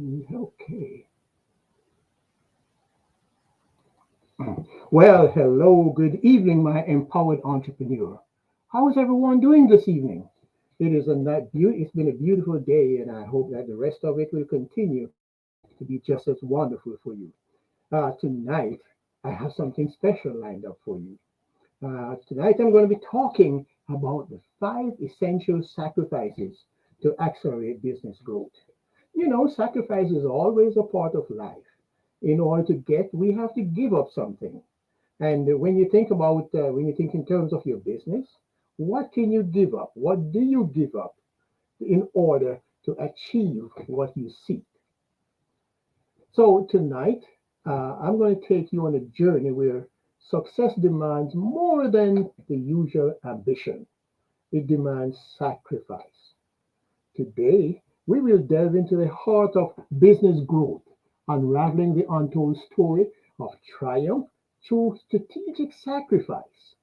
Okay. Well, hello, good evening, my empowered entrepreneur. How is everyone doing this evening? It's been a beautiful day, and I hope that the rest of it will continue to be just as wonderful for you. Tonight, I have something special lined up for you. Tonight, I'm going to be talking about the five essential sacrifices to accelerate business growth. Sacrifice is always a part of life. In order to get, we have to give up something. And when you think in terms of your business, what can you give up? What do you give up in order to achieve what you seek? So tonight, I'm going to take you on a journey where success demands more than the usual ambition. It demands sacrifice. Today, we will delve into the heart of business growth, unraveling the untold story of triumph through strategic sacrifice.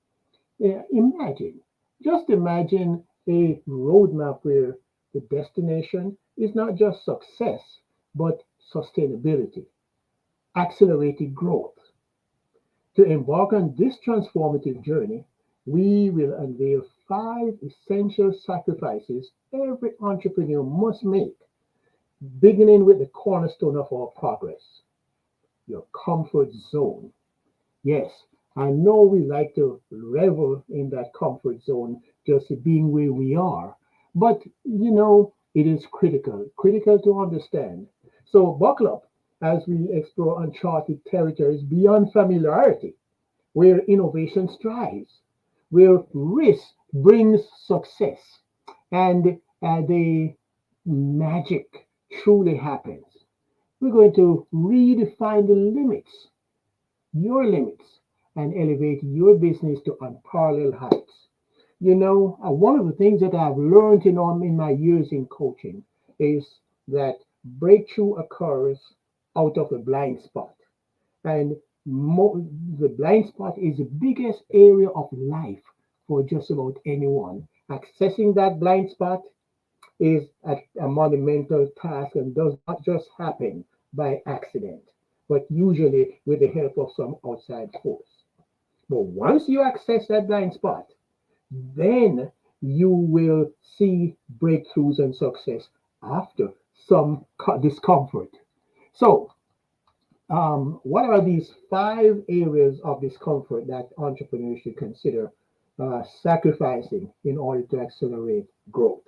Imagine, just imagine a roadmap where the destination is not just success, but sustainability, accelerated growth. To embark on this transformative journey, we will unveil five essential sacrifices every entrepreneur must make, beginning with the cornerstone of our progress, your comfort zone. Yes, I know we like to revel in that comfort zone, just being where we are. But, it is critical to understand. So, buckle up as we explore uncharted territories beyond familiarity, where innovation strives, where risk brings success, and the magic truly happens. We're going to redefine the limits, your limits, and elevate your business to unparalleled heights. One of the things that I've learned in my years in coaching is that breakthrough occurs out of a blind spot. And the blind spot is the biggest area of life for just about anyone. Accessing that blind spot is a monumental task and does not just happen by accident, but usually with the help of some outside force. But once you access that blind spot, then you will see breakthroughs and success after some discomfort. So, what are these five areas of discomfort that entrepreneurs should consider sacrificing in order to accelerate growth?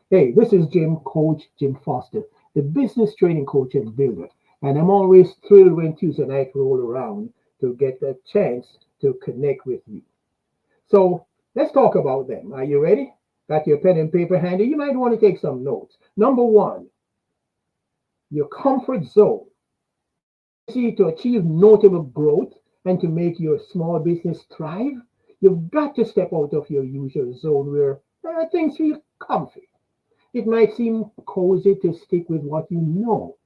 Hey, this is Coach Jim Foster, the business training coach and builder. And I'm always thrilled when Tuesday night roll around to get a chance to connect with you. So let's talk about them. Are you ready? Got your pen and paper handy? You might want to take some notes. Number one, your comfort zone. See, to achieve notable growth and to make your small business thrive, you've got to step out of your usual zone where things feel comfy. It might seem cozy to stick with what you know,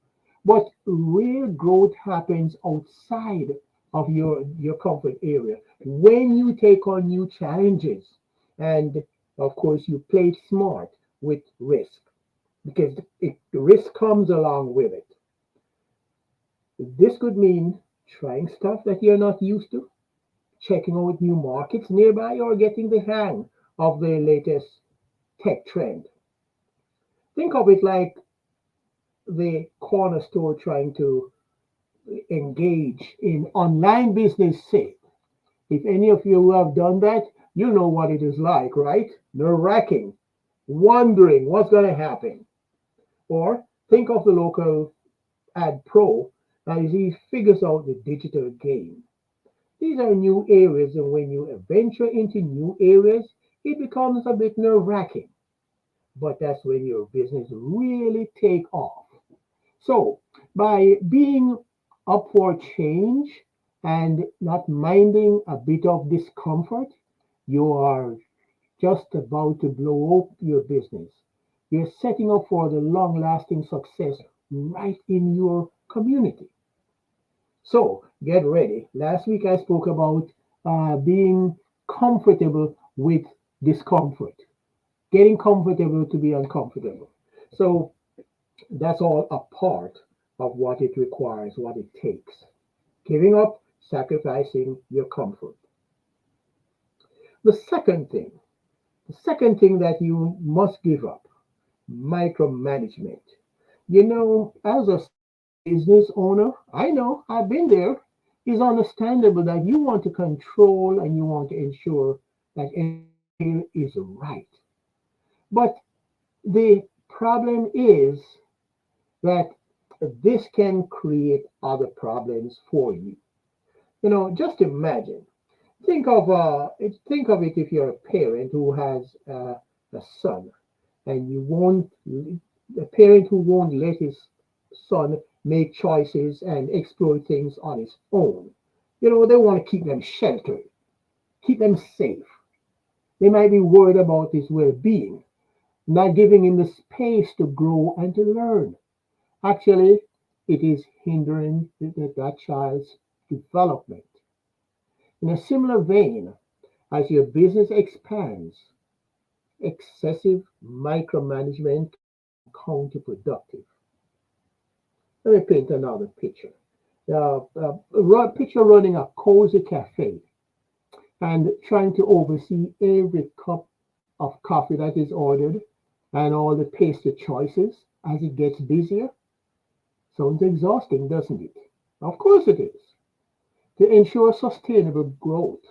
but real growth happens outside of your comfort area when you take on new challenges. And of course, you play it smart with risk because the risk comes along with it. This could mean trying stuff that you're not used to, checking out new markets nearby, or getting the hang of the latest tech trend. Think of it like the corner store trying to engage in online business sale. If any of you have done that, you know what it is like, right? Nerve wracking, wondering what's going to happen. Or think of the local ad pro as he figures out the digital game. These are new areas, and when you venture into new areas, it becomes a bit nerve wracking. But that's when your business really take off. So, by being up for change and not minding a bit of discomfort, you are just about to blow up your business. You're setting up for the long lasting success right in your community. So, get ready. Last week I spoke about being comfortable with discomfort, getting comfortable to be uncomfortable. So, That's all a part of what it requires, what it takes. Giving up, sacrificing your comfort. The second thing, the second thing that you must give up, micromanagement. As a business owner, I know I've been there. It's understandable that you want to control and you want to ensure that everything is right. But the problem is that this can create other problems for you. Just imagine. Think of it if you're a parent who has a son, and you won't a parent who won't let his son make choices and explore things on his own. They want to keep them sheltered, keep them safe. They might be worried about his well-being, not giving him the space to grow and to learn. Actually, it is hindering that child's development. In a similar vein, as your business expands, excessive micromanagement can become counterproductive. Let me paint another picture. Picture running a cozy cafe and trying to oversee every cup of coffee that is ordered and all the pastry choices as it gets busier. Sounds exhausting, doesn't it? Of course it is. To ensure sustainable growth,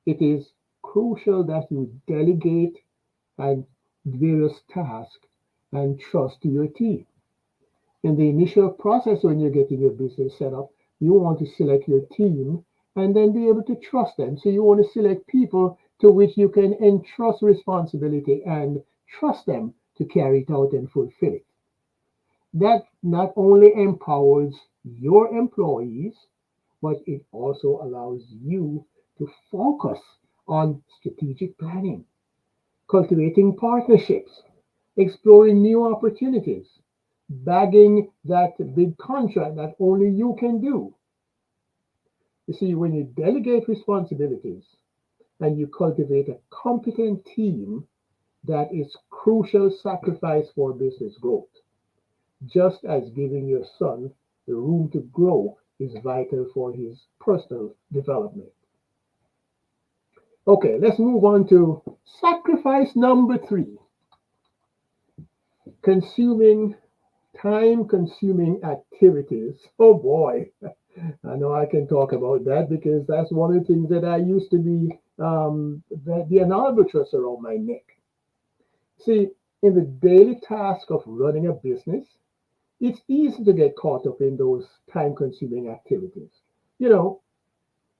it is crucial that you delegate and various tasks and trust to your team. In the initial process, when you're getting your business set up, you want to select your team and then be able to trust them. So you want to select people to which you can entrust responsibility and trust them to carry it out and fulfill it. That not only empowers your employees, but it also allows you to focus on strategic planning, cultivating partnerships, exploring new opportunities, bagging that big contract that only you can do. You see, when you delegate responsibilities and you cultivate a competent team, that is crucial sacrifice for business growth, just as giving your son the room to grow is vital for his personal development. Okay, let's move on to sacrifice number three, consuming time consuming activities. Oh boy, I know I can talk about that because that's one of the things that I used to be an albatross around my neck. See, in the daily task of running a business, it's easy to get caught up in those time consuming activities. You know,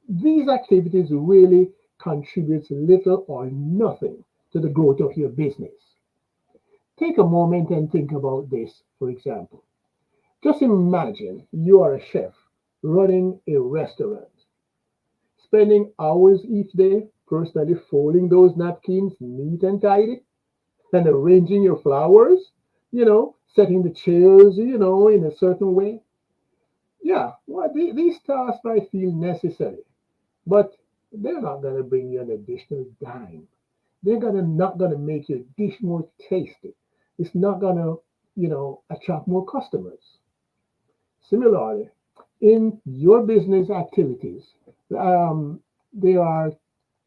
these activities really contributes little or nothing to the growth of your business. Take a moment and think about this, for example. Just imagine you are a chef running a restaurant, spending hours each day personally folding those napkins neat and tidy and arranging your flowers, setting the chairs, in a certain way. Yeah, well, these tasks might feel necessary, but they're not going to bring you an additional dime. They're gonna not gonna make your dish more tasty. It's not gonna, attract more customers. Similarly, in your business activities, there are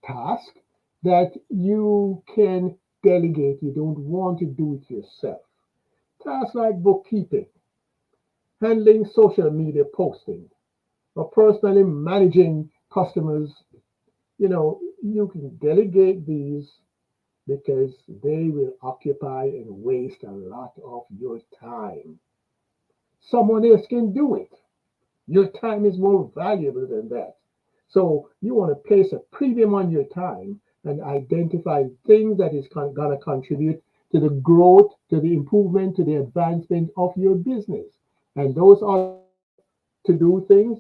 tasks that you can delegate. You don't want to do it yourself. Tasks like bookkeeping, handling social media posting, or personally managing customers. You can delegate these because they will occupy and waste a lot of your time. Someone else can do it. Your time is more valuable than that. So you want to place a premium on your time and identify things that is going to contribute to the growth, to the improvement, to the advancement of your business. And those other to do things,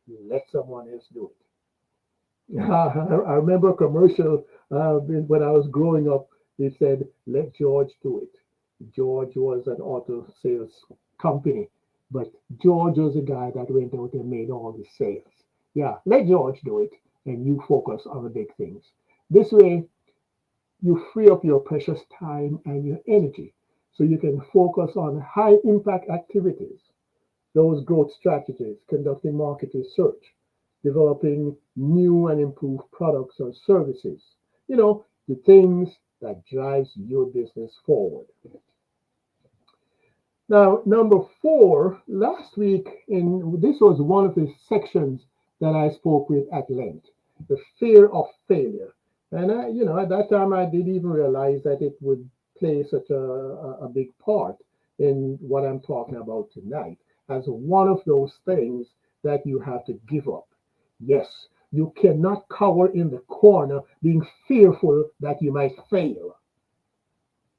let someone else do it. I remember a commercial when I was growing up. It said, "Let George do it." George was an auto sales company, but George was the guy that went out and made all the sales. Yeah, let George do it, and you focus on the big things. This way, you free up your precious time and your energy so you can focus on high impact activities, those growth strategies, conducting market research, developing new and improved products or services. The things that drives your business forward. Now, number four, last week in this was one of the sections that I spoke with at length, the fear of failure. And at that time I didn't even realize that it would play such a big part in what I'm talking about tonight, as one of those things that you have to give up. Yes, you cannot cower in the corner being fearful that you might fail.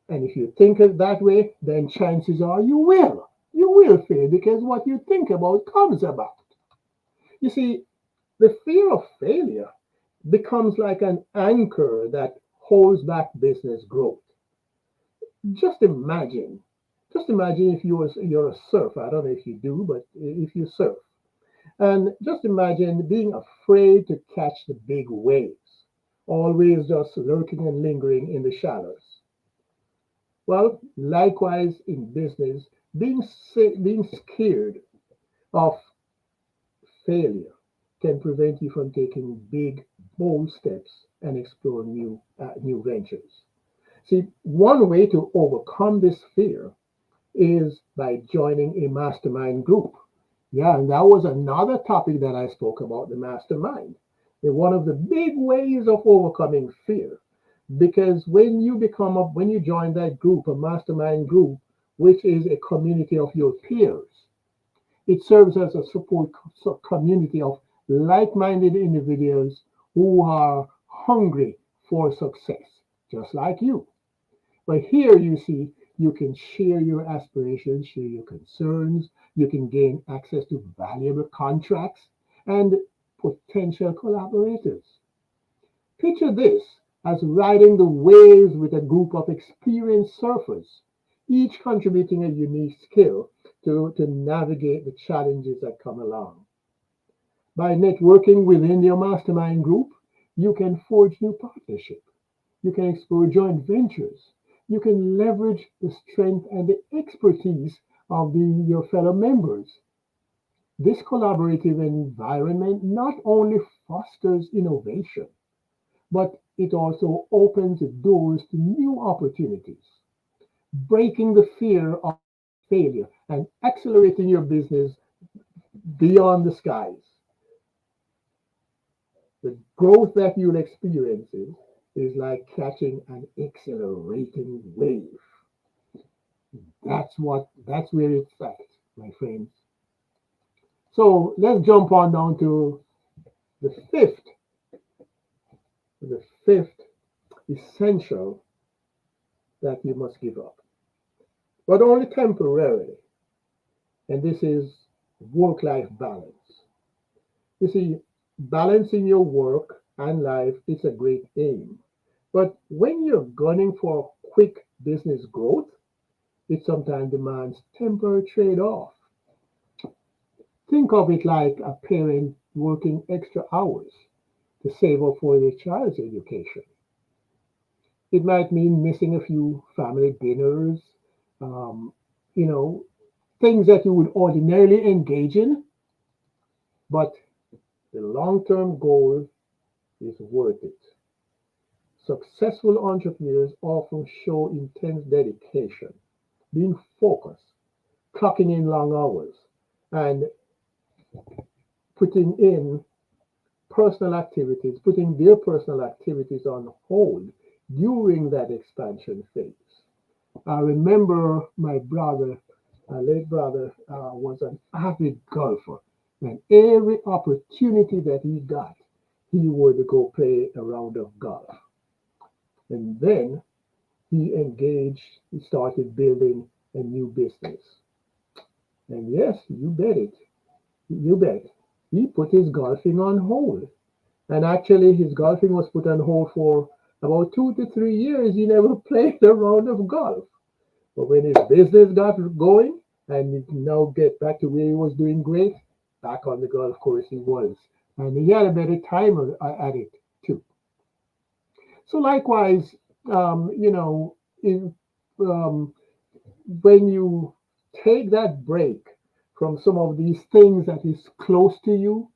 And if you think it that way, then chances are you will. You will fail because what you think about comes about. You see, the fear of failure becomes like an anchor that holds back business growth. Just imagine, just imagine if you're a surfer. I don't know if you do, but if you surf, and just imagine being afraid to catch the big waves, always just lurking and lingering in the shallows. Well, likewise in business, being scared of failure can prevent you from taking big, bold steps and explore new ventures. See, one way to overcome this fear is by joining a mastermind group. Yeah, and that was another topic that I spoke about, the mastermind. And one of the big ways of overcoming fear, because when you join that group, a mastermind group, which is a community of your peers, it serves as a support community of like-minded individuals who are hungry for success, just like you. But here you see, you can share your aspirations, share your concerns, you can gain access to valuable contracts and potential collaborators. Picture this as riding the waves with a group of experienced surfers, each contributing a unique skill to navigate the challenges that come along. By networking within your mastermind group, you can forge new partnerships. You can explore joint ventures. You can leverage the strength and the expertise of your fellow members. This collaborative environment not only fosters innovation, but it also opens the doors to new opportunities, breaking the fear of failure and accelerating your business beyond the skies. The growth that you'll experience is like catching an accelerating wave. That's where it's at, my friends. So let's jump on down to the fifth, the fifth essential that you must give up, but only temporarily. And this is work-life balance. You see, balancing your work and life is a great aim. But when you're gunning for quick business growth, it sometimes demands temporary trade-off. Think of it like a parent working extra hours to save up for their child's education. It might mean missing a few family dinners, um, you know, things that you would ordinarily engage in, but the long-term goal is worth it. Successful entrepreneurs often show intense dedication, being focused, clocking in long hours, and putting in putting their personal activities on hold during that expansion phase. I remember my brother, my late brother, was an avid golfer, and every opportunity that he got, he would go play a round of golf. And then he started building a new business. And yes, you bet, he put his golfing on hold. And actually, his golfing was put on hold for about 2 to 3 years. He never played a round of golf. But when his business got going and he can now get back to where he was doing great, back on the golf course he was. And he had a better time at it too. So likewise, in, um, when you take that break from some of these things that is close to you,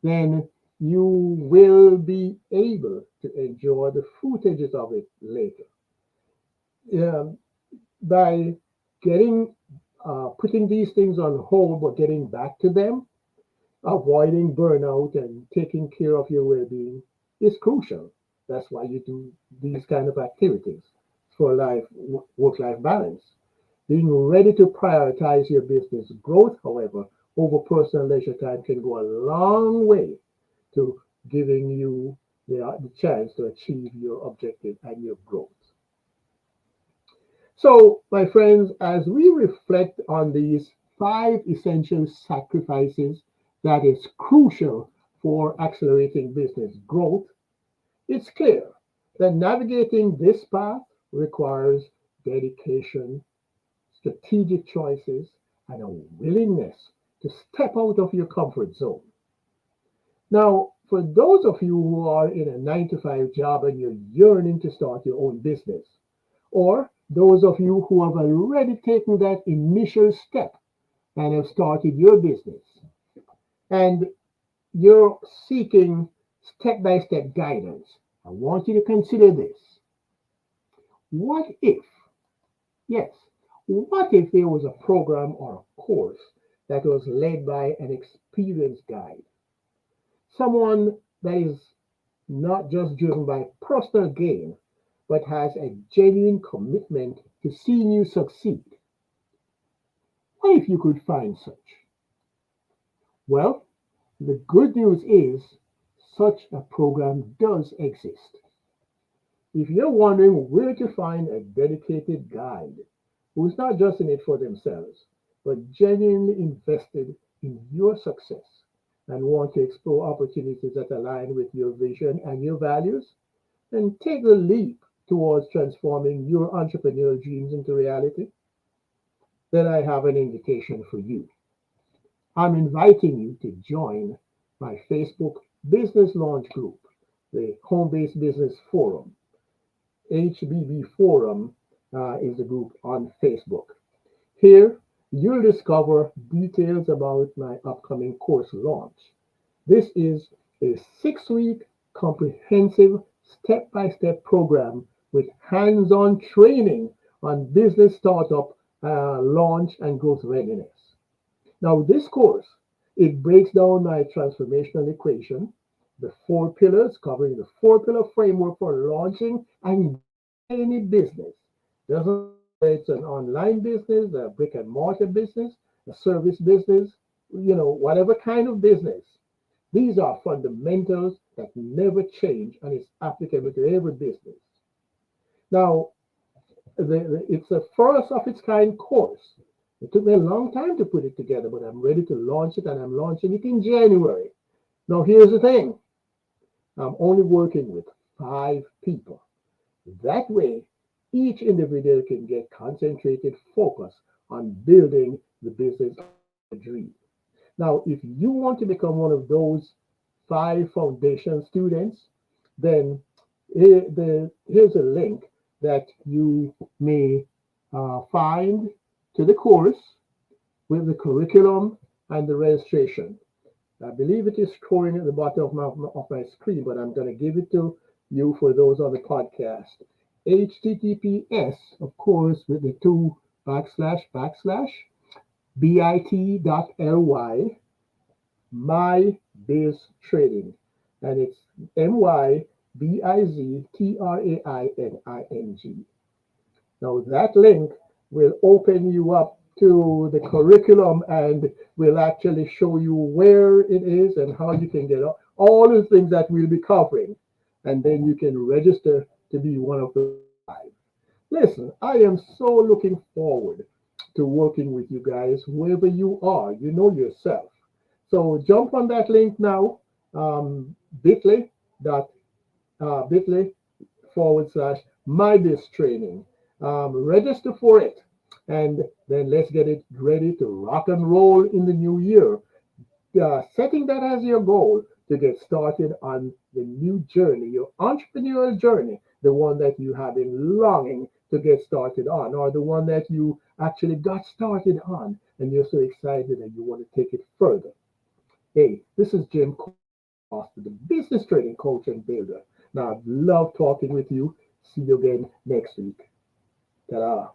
then you will be able to enjoy the footages of it later. Um, by getting putting these things on hold but getting back to them, avoiding burnout and taking care of your well-being is crucial. That's why you do these kind of activities for life work-life balance. Being ready to prioritize your business growth, however, over personal leisure time can go a long way to giving you the chance to achieve your objective and your growth. So, my friends, as we reflect on these five essential sacrifices that is crucial for accelerating business growth, it's clear that navigating this path requires dedication, strategic choices, and a willingness to step out of your comfort zone. Now, for those of you who are in a 9 to 5 job and you're yearning to start your own business, or those of you who have already taken that initial step and have started your business, and you're seeking step by step guidance, I want you to consider this. What if, yes, what if there was a program or a course that was led by an experienced guide? Someone that is not just driven by personal gain, but has a genuine commitment to seeing you succeed. What if you could find such? Well, the good news is such a program does exist. If you're wondering where to find a dedicated guide who's not just in it for themselves, but genuinely invested in your success and want to explore opportunities that align with your vision and your values, then take the leap towards transforming your entrepreneurial dreams into reality, then I have an invitation for you. I'm inviting you to join my Facebook Business Launch Group, the Home Based Business Forum. HBB Forum is the group on Facebook. Here, you'll discover details about my upcoming course launch. This is a 6 week comprehensive step by step program with hands on training on business startup, launch, and growth readiness. Now, this course, it breaks down my transformational equation, the 4 pillars, covering the 4 pillar framework for launching and any business. Doesn't matter whether it's an online business, a brick and mortar business, a service business, whatever kind of business. These are fundamentals that never change and is applicable to every business. Now, it's a first of its kind course. It took me a long time to put it together, but I'm ready to launch it and I'm launching it in January. Now, here's the thing, I'm only working with 5 people. That way, each individual can get concentrated focus on building the business of their dream. Now, if you want to become one of those 5 foundation students, then here's a link that you may find to the course with the curriculum and the registration. I believe it is scrolling at the bottom of my screen, but I'm going to give it to you for those on the podcast. HTTPS, of course, with the two backslash backslash bit.ly my biz trading, and it's MYBIZTRAINING. Now that link will open you up to the curriculum and will actually show you where it is and how you can get all the things that we'll be covering. And then you can register to be one of the 5. Listen, I am so looking forward to working with you guys, whoever you are, you know yourself. So jump on that link now, bit.ly dot bit.ly /mybiz training. Register for it, and then let's get it ready to rock and roll in the new year. Setting that as your goal to get started on the new journey, your entrepreneurial journey, the one that you have been longing to get started on, or the one that you actually got started on and you're so excited and you want to take it further. Hey, this is Jim Costa, the business trading coach and builder. Now, I've loved talking with you. See you again next week. Ta-da.